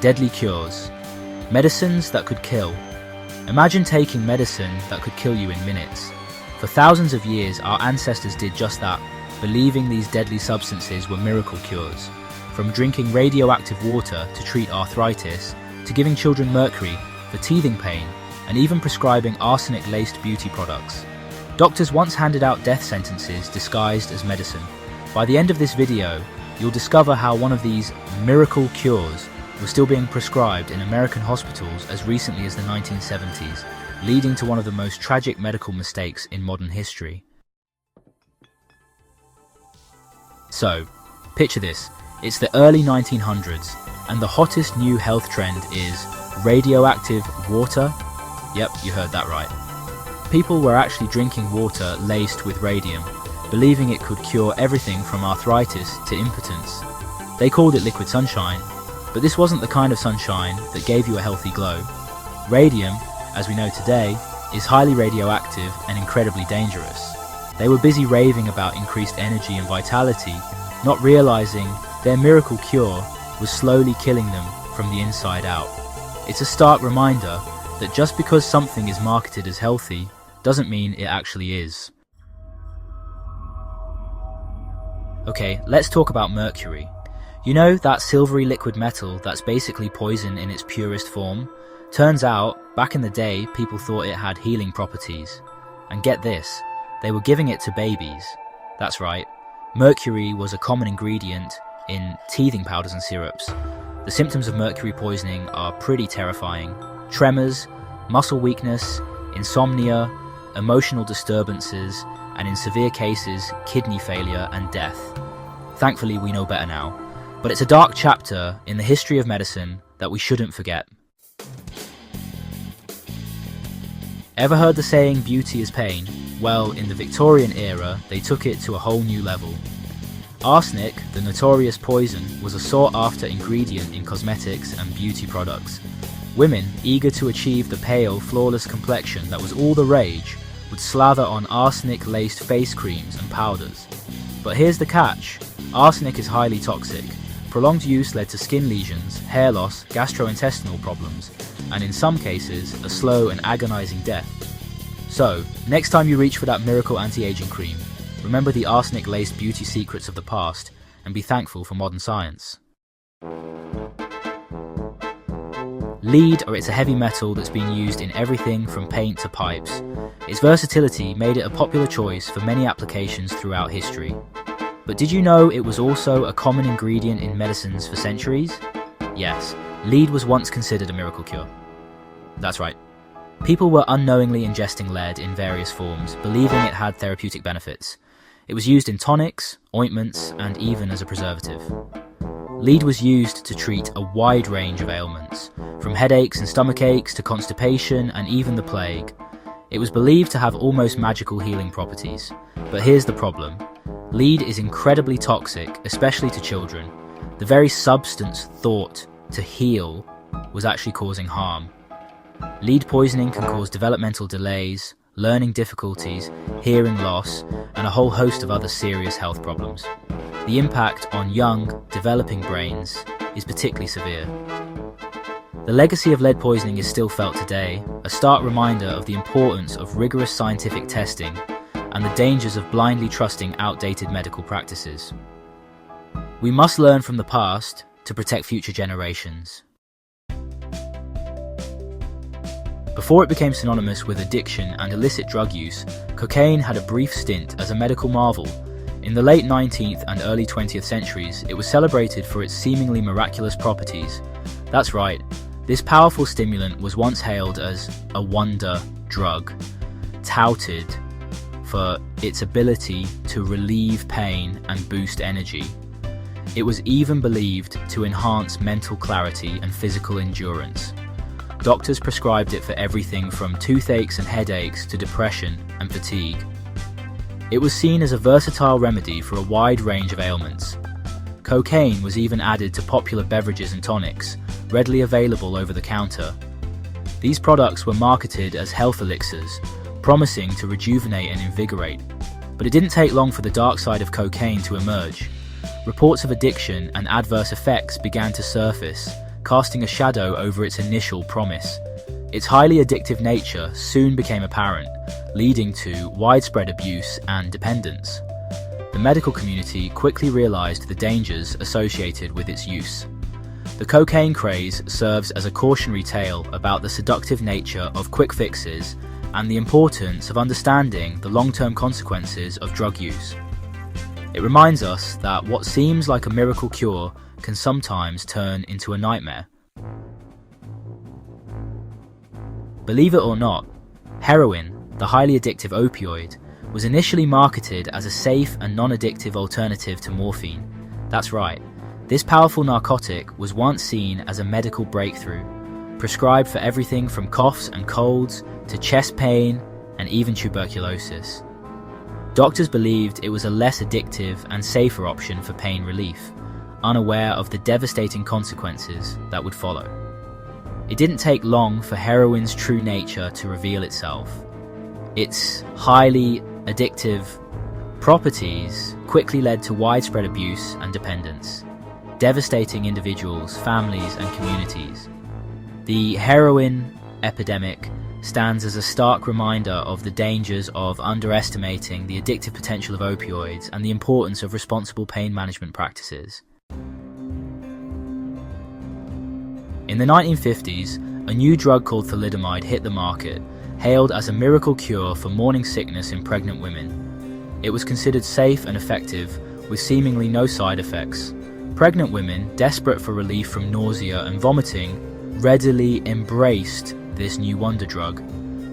Deadly cures. Medicines that could kill. Imagine taking medicine that could kill you in minutes. For thousands of years, our ancestors did just that, believing these deadly substances were miracle cures. From drinking radioactive water to treat arthritis, to giving children mercury for teething pain, and even prescribing arsenic-laced beauty products. Doctors once handed out death sentences disguised as medicine. By the end of this video, you'll discover how one of these miracle cures was still being prescribed in American hospitals as recently as the 1970s, leading to one of the most tragic medical mistakes in modern history. So, picture this, it's the early 1900s, and the hottest new health trend is radioactive water. Yep, you heard that right. People were actually drinking water laced with radium, believing it could cure everything from arthritis to impotence. They called it liquid sunshine, but this wasn't the kind of sunshine that gave you a healthy glow. Radium, as we know today, is highly radioactive and incredibly dangerous. They were busy raving about increased energy and vitality, not realizing their miracle cure was slowly killing them from the inside out. It's a stark reminder that just because something is marketed as healthy doesn't mean it actually is. Okay, let's talk about mercury. You know that silvery liquid metal that's basically poison in its purest form? Turns out, back in the day, people thought it had healing properties. And get this, they were giving it to babies. That's right, mercury was a common ingredient in teething powders and syrups. The symptoms of mercury poisoning are pretty terrifying. Tremors, muscle weakness, insomnia, emotional disturbances, and in severe cases, kidney failure and death. Thankfully, we know better now. But it's a dark chapter in the history of medicine that we shouldn't forget. Ever heard the saying, beauty is pain? Well, in the Victorian era, they took it to a whole new level. Arsenic, the notorious poison, was a sought-after ingredient in cosmetics and beauty products. Women, eager to achieve the pale, flawless complexion that was all the rage, would slather on arsenic-laced face creams and powders. But here's the catch. Arsenic is highly toxic. Prolonged use led to skin lesions, hair loss, gastrointestinal problems, and in some cases, a slow and agonizing death. So, next time you reach for that miracle anti-aging cream, remember the arsenic-laced beauty secrets of the past and be thankful for modern science. Lead, or it's a heavy metal that's been used in everything from paint to pipes. Its versatility made it a popular choice for many applications throughout history. But did you know it was also a common ingredient in medicines for centuries? Yes, lead was once considered a miracle cure. That's right. People were unknowingly ingesting lead in various forms, believing it had therapeutic benefits. It was used in tonics, ointments, and even as a preservative. Lead was used to treat a wide range of ailments, from headaches and stomach aches to constipation and even the plague. It was believed to have almost magical healing properties. But here's the problem. Lead is incredibly toxic, especially to children. The very substance thought to heal was actually causing harm. Lead poisoning can cause developmental delays, learning difficulties, hearing loss, and a whole host of other serious health problems. The impact on young, developing brains is particularly severe. The legacy of lead poisoning is still felt today, a stark reminder of the importance of rigorous scientific testing and the dangers of blindly trusting outdated medical practices. We must learn from the past to protect future generations. Before it became synonymous with addiction and illicit drug use, cocaine had a brief stint as a medical marvel. In the late 19th and early 20th centuries, it was celebrated for its seemingly miraculous properties. That's right, this powerful stimulant was once hailed as a wonder drug, touted for its ability to relieve pain and boost energy. It was even believed to enhance mental clarity and physical endurance. Doctors prescribed it for everything from toothaches and headaches to depression and fatigue. It was seen as a versatile remedy for a wide range of ailments. Cocaine was even added to popular beverages and tonics, readily available over the counter. These products were marketed as health elixirs, promising to rejuvenate and invigorate. But it didn't take long for the dark side of cocaine to emerge. Reports of addiction and adverse effects began to surface, casting a shadow over its initial promise. Its highly addictive nature soon became apparent, leading to widespread abuse and dependence. The medical community quickly realized the dangers associated with its use. The cocaine craze serves as a cautionary tale about the seductive nature of quick fixes and the importance of understanding the long-term consequences of drug use. It reminds us that what seems like a miracle cure can sometimes turn into a nightmare. Believe it or not, heroin, the highly addictive opioid, was initially marketed as a safe and non-addictive alternative to morphine. That's right, this powerful narcotic was once seen as a medical breakthrough, prescribed for everything from coughs and colds to chest pain and even tuberculosis. Doctors believed it was a less addictive and safer option for pain relief, unaware of the devastating consequences that would follow. It didn't take long for heroin's true nature to reveal itself. Its highly addictive properties quickly led to widespread abuse and dependence, devastating individuals, families, and communities. The heroin epidemic stands as a stark reminder of the dangers of underestimating the addictive potential of opioids and the importance of responsible pain management practices. In the 1950s, a new drug called thalidomide hit the market, hailed as a miracle cure for morning sickness in pregnant women. It was considered safe and effective, with seemingly no side effects. Pregnant women, desperate for relief from nausea and vomiting, readily embraced this new wonder drug.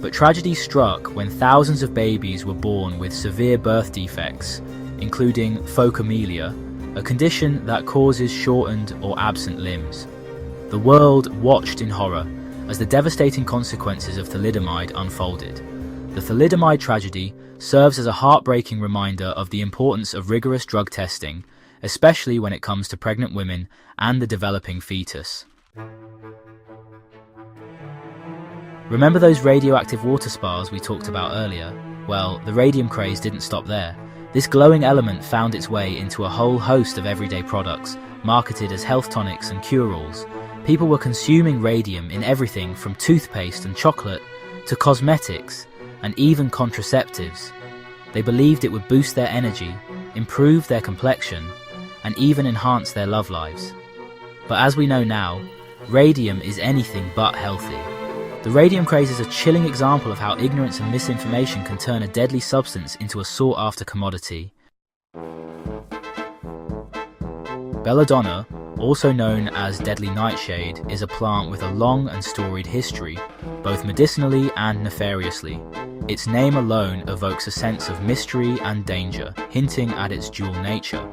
But tragedy struck when thousands of babies were born with severe birth defects, including phocomelia, a condition that causes shortened or absent limbs. The world watched in horror as the devastating consequences of thalidomide unfolded. The thalidomide tragedy serves as a heartbreaking reminder of the importance of rigorous drug testing, especially when it comes to pregnant women and the developing fetus. Remember those radioactive water spas we talked about earlier? Well, the radium craze didn't stop there. This glowing element found its way into a whole host of everyday products, marketed as health tonics and cure-alls. People were consuming radium in everything from toothpaste and chocolate to cosmetics and even contraceptives. They believed it would boost their energy, improve their complexion, and even enhance their love lives. But as we know now, radium is anything but healthy. The radium craze is a chilling example of how ignorance and misinformation can turn a deadly substance into a sought-after commodity. Belladonna, also known as deadly nightshade, is a plant with a long and storied history, both medicinally and nefariously. Its name alone evokes a sense of mystery and danger, hinting at its dual nature.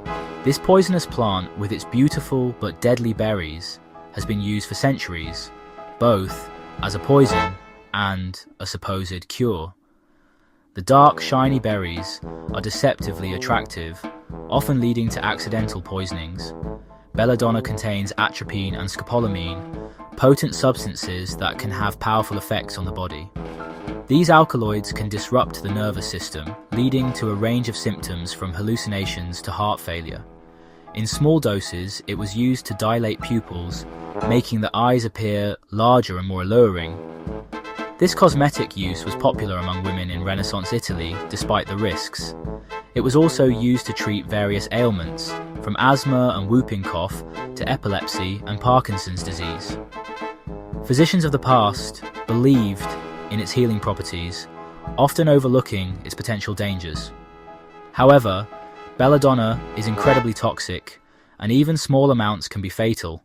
This poisonous plant, with its beautiful but deadly berries, has been used for centuries, both as a poison and a supposed cure. The dark, shiny berries are deceptively attractive, often leading to accidental poisonings. Belladonna contains atropine and scopolamine, potent substances that can have powerful effects on the body. These alkaloids can disrupt the nervous system, leading to a range of symptoms from hallucinations to heart failure. In small doses, it was used to dilate pupils, making the eyes appear larger and more alluring. This cosmetic use was popular among women in Renaissance Italy, despite the risks. It was also used to treat various ailments, from asthma and whooping cough to epilepsy and Parkinson's disease. Physicians of the past believed in its healing properties, often overlooking its potential dangers. However, belladonna is incredibly toxic, and even small amounts can be fatal.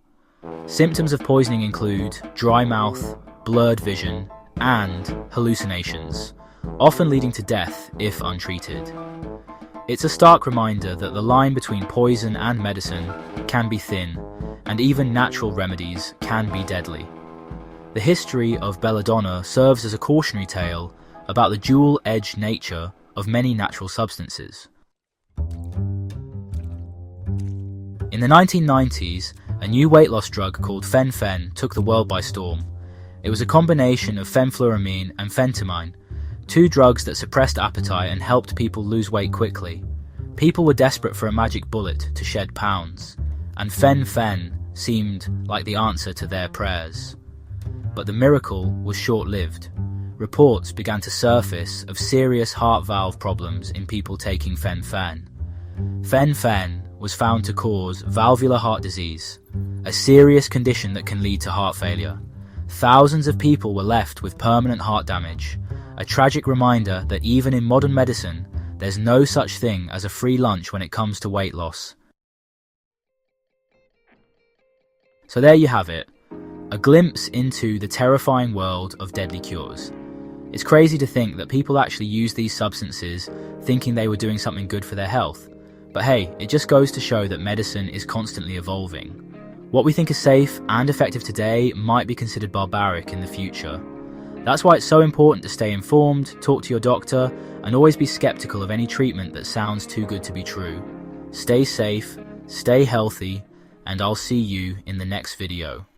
Symptoms of poisoning include dry mouth, blurred vision, and hallucinations, often leading to death if untreated. It's a stark reminder that the line between poison and medicine can be thin, and even natural remedies can be deadly. The history of belladonna serves as a cautionary tale about the dual-edged nature of many natural substances. In the 1990s, a new weight loss drug called fen-phen took the world by storm. It was a combination of fenfluramine and phentermine, two drugs that suppressed appetite and helped people lose weight quickly. People were desperate for a magic bullet to shed pounds, and fen-phen seemed like the answer to their prayers. But the miracle was short-lived. Reports began to surface of serious heart valve problems in people taking fen-phen. Fen-phen was found to cause valvular heart disease, a serious condition that can lead to heart failure. Thousands of people were left with permanent heart damage, a tragic reminder that even in modern medicine, there's no such thing as a free lunch when it comes to weight loss. So there you have it, a glimpse into the terrifying world of deadly cures. It's crazy to think that people actually use these substances thinking they were doing something good for their health. But hey, it just goes to show that medicine is constantly evolving. What we think is safe and effective today might be considered barbaric in the future. That's why it's so important to stay informed, talk to your doctor, and always be skeptical of any treatment that sounds too good to be true. Stay safe, stay healthy, and I'll see you in the next video.